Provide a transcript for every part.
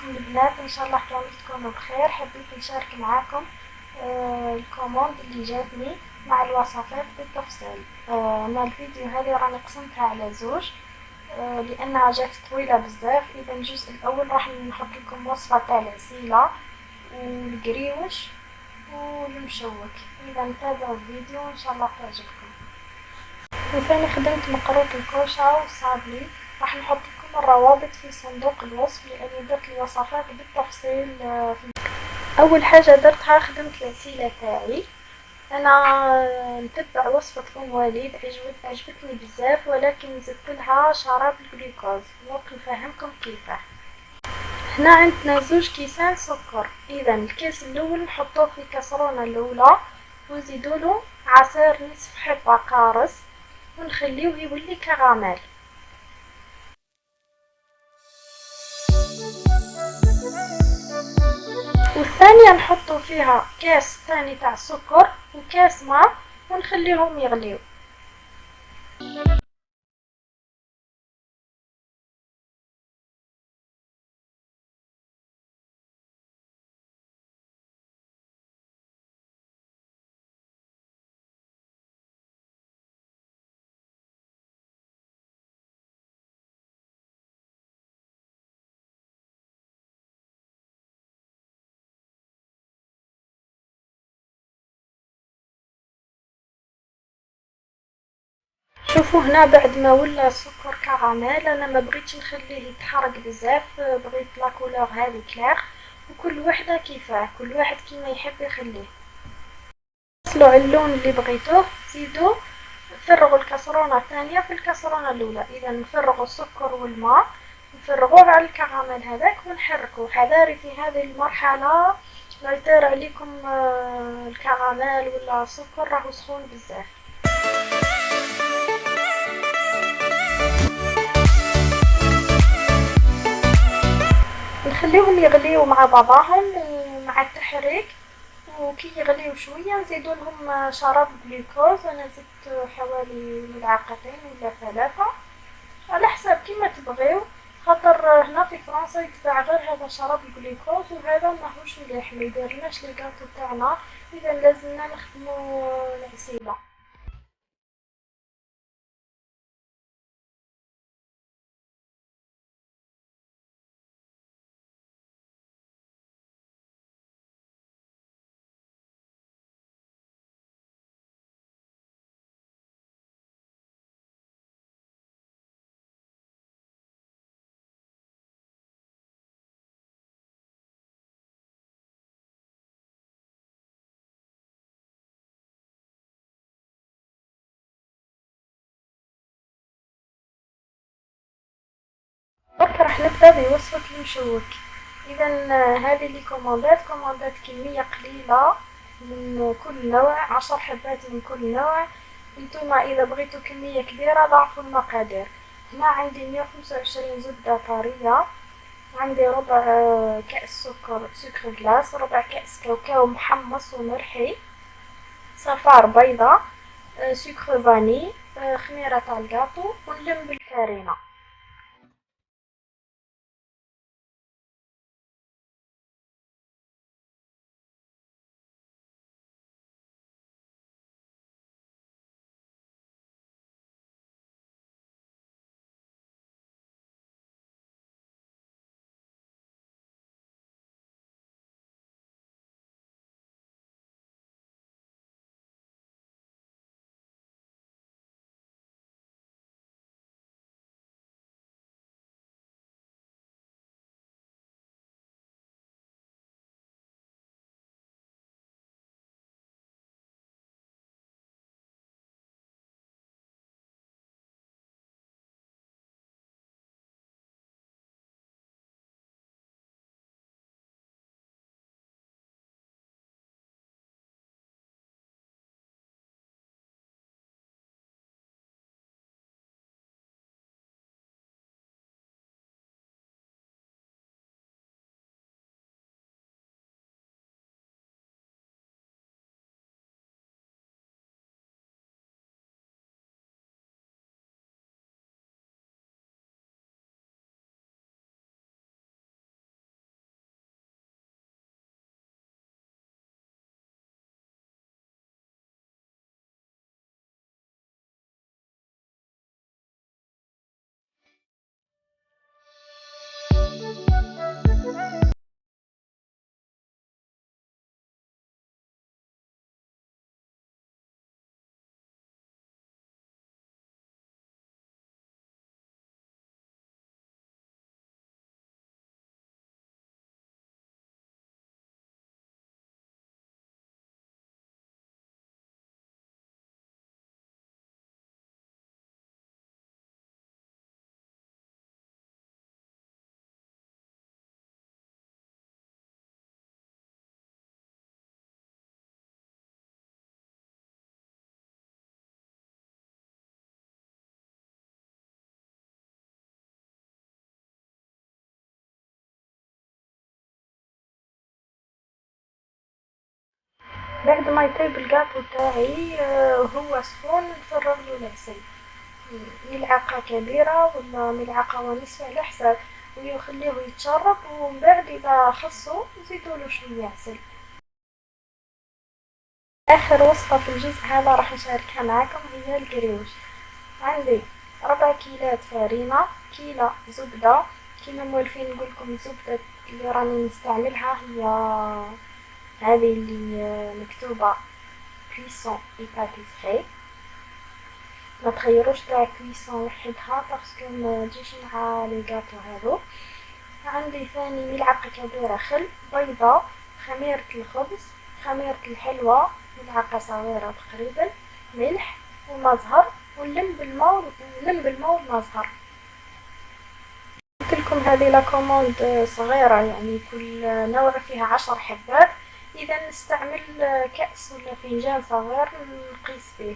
البنات ان شاء الله كامل تكونوا بخير. حبيت نشارك معاكم الكوموند اللي جاتني مع الوصفات بالتفصيل. انا الفيديو هذه راني قسمتها على زوج لانها جات طويلة بزاف. اذا الجزء الاول راح نحط لكم وصفة تاع العسيلة والقريوش والمشوك. اذا تابعوا الفيديو ان شاء الله تعجبكم. وثاني خدمت مقروط الكوشة والصابلي، راح نحط لكم الروابط في صندوق الوصف لاني درت الوصفات بالتفصيل اول حاجة درتها خدمت العسيلة تاعي. انا نتبع وصفة ام وليد عجبتني بزاف، ولكن زدت لها شراب الجلوكوز وراح نفهمكم كيفاه. هنا عندنا زوج كيسان سكر. اذا الكيس الاول نحطوه في كسرونة الاولى ونزيدوله عصير نصف حبة قارص ونخليوه يولي كراميل. والثانية نحطو فيها كاس ثاني تاع سكر وكاس ماء ونخليهم يغليو. شوفوا هنا بعد ما ولا السكر كراميل انا ما بغيتش نخليه يتحرق بزاف، بغيت لا كولور هذه كلير، وكل وحده كيفاه، كل واحد كيما يحب يخليه. وصلوا على اللون اللي بغيتوه زيدوا نفرغوا الكسرونه الثانيه في الكسرونه الاولى. اذا نفرغوا السكر والماء نفرغوه على الكراميل هذاك ونحركوه. حذاري في هذه المرحله لا يطير عليكم الكراميل ولا السكر، راهو سخون بزاف. نخليهم يغليو مع بعضهم ومع التحريك، وكي يغليو شوية نزيدو لهم شراب جلوكوز. انا زدت حوالي ملعقتين ولا ثلاثة على حساب كيما تبغيو، خاطر هنا في فرنسا يتباع غير هذا شراب الجلوكوز وهذا ماهوش مليح ميديرلناش لي كاطو تاعنا. اذا لازمنا نخدمو العسيلة. برك راح نبدا بوصفة المشوك. اذا هذه لي كوموندات كمية قليلة من كل نوع، 10 حبات من كل نوع. انتما اذا بغيتو كمية كبيرة ضاعفوا المقادير. هنا عندي 125 زبدة طرية، عندي ربع كأس سكر جلاس، ربع كأس كاوكاو محمص ومرحي، صفار بيضة، سكر فاني، خميرة تاع الكاطو، ونلم بالفارينة. بعد ما يطيب الجاتو تاعي وهو سخون نفرغ له العسل، ملعقة كبيرة ولا ملعقة ونصف على حساب، ويخليه يتشرب، ومن بعد إذا خصو نزيدولو شوية عسل. آخر وصفة في الجزء هذا راح نشاركها معاكم هي القريوش. عندي 4 كيلات فرينة، كيلة زبدة، كيما مولفين نقولكم الزبدة اللي راني نستعملها هي هذه اللي مكتوبة كويسون اي باتيسري، ما تخيروش تاع كويسون وحدها باسكو متجيش مع لي غاتو هادو. عندي ثاني ملعقة كبيرة خل، بيضة، خميرة الخبز، خميرة الحلوى ملعقة صغيرة تقريبا، ملح وما زهر، ونلم بالماء والما زهر. قلتلكم هذه لاكوموند صغيرة، يعني كل نوع فيها 10 حبات، إذا نستعمل كأس ولا فنجان صغير نقيس فيه.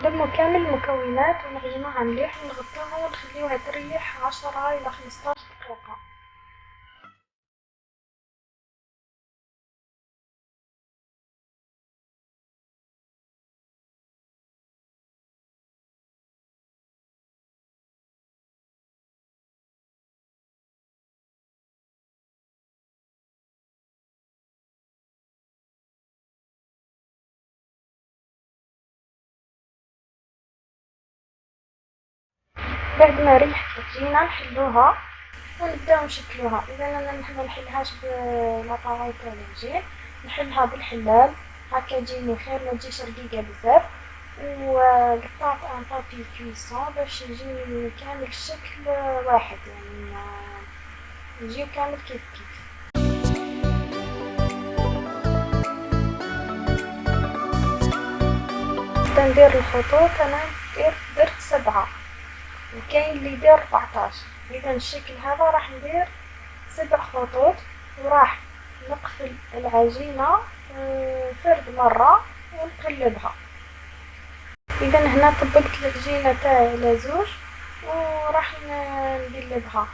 نلمو كامل المكونات ونعجنوها مليح ونغطوها ونخليوها تريح 10 إلى 15 دقيقة. بعد ما ريحت العجينة نحلوها ونبداو نشكلوها. إذا أنا ما نحلهاش بلاطاغي تاع العجين، نحلها بالحلال هكا تجيني خير، ما تجيش رقيقة بزاف، وقطعت ان بابي كويسون باش يجيني كامل الشكل واحد، يعني يجيو كامل كيف كيف. نبدا ندير الخطوط، أنا درت 7 وكاين اللي يدير 14. إذا الشكل هذا راح ندير 7 خطوط، وراح نقفل العجينة فرد مرة ونقلبها. إذا هنا طبقت العجينة تاعي على زوج وراح نقلبها.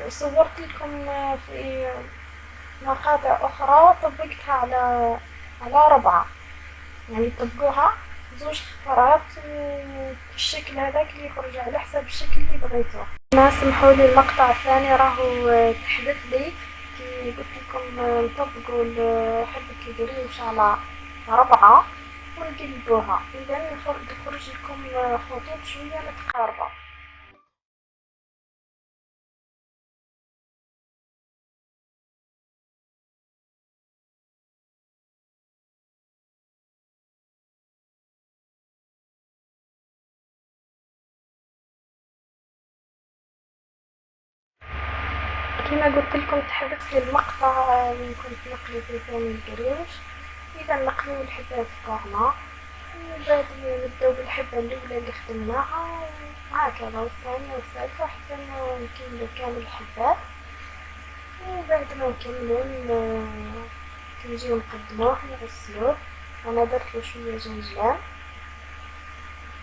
صورت لكم في مقاطع أخرى طبقتها على 4، يعني طبقوها زوج خطرات بالشكل هذاك اللي يخرج على حسب الشكل اللي بغيتوه. الناس سمحوا لي المقطع الثاني راهو تحدث لي كي قلت لكم نطبقوا حبة القريوش على 4 ونقلبوها، إذا تخرج لكم خطوط شوية متقاربة. كما قلت لكم تحدث لي المقطع اللي كنت نقلي فيه ثاني القريوش. إذا نقليو الحبات تاعنا وبعد نبداو بالحبة الأولى اللي خدمناها، وهكذا والثانية والثالثة حتى نكملو كامل الحبات، وبعد ما نكملو نجيو نقدموه نغسلوه. أنا درتلو شوية جنجلان.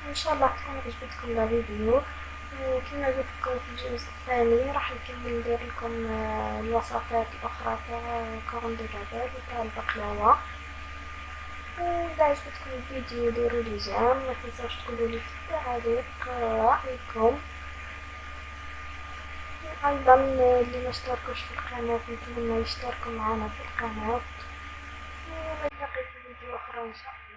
إن شاء الله تكون عجبتكم الفيديو، وكما قلت لكم في الجزء الثاني راح نكمل ندير لكم الوصفات الأخرى تاع كورن دو غابات وتاع البقلاوة. إذا عجبتكم الفيديو ديروا لي جيم، ما تنساوش تقولوا لي في التعليق رأيكم. أيضا اللي ما اشتركوش في القناة نتمنى يشتركوا معنا في القناة، ونلتقي في فيديو أخرى إن شاء الله.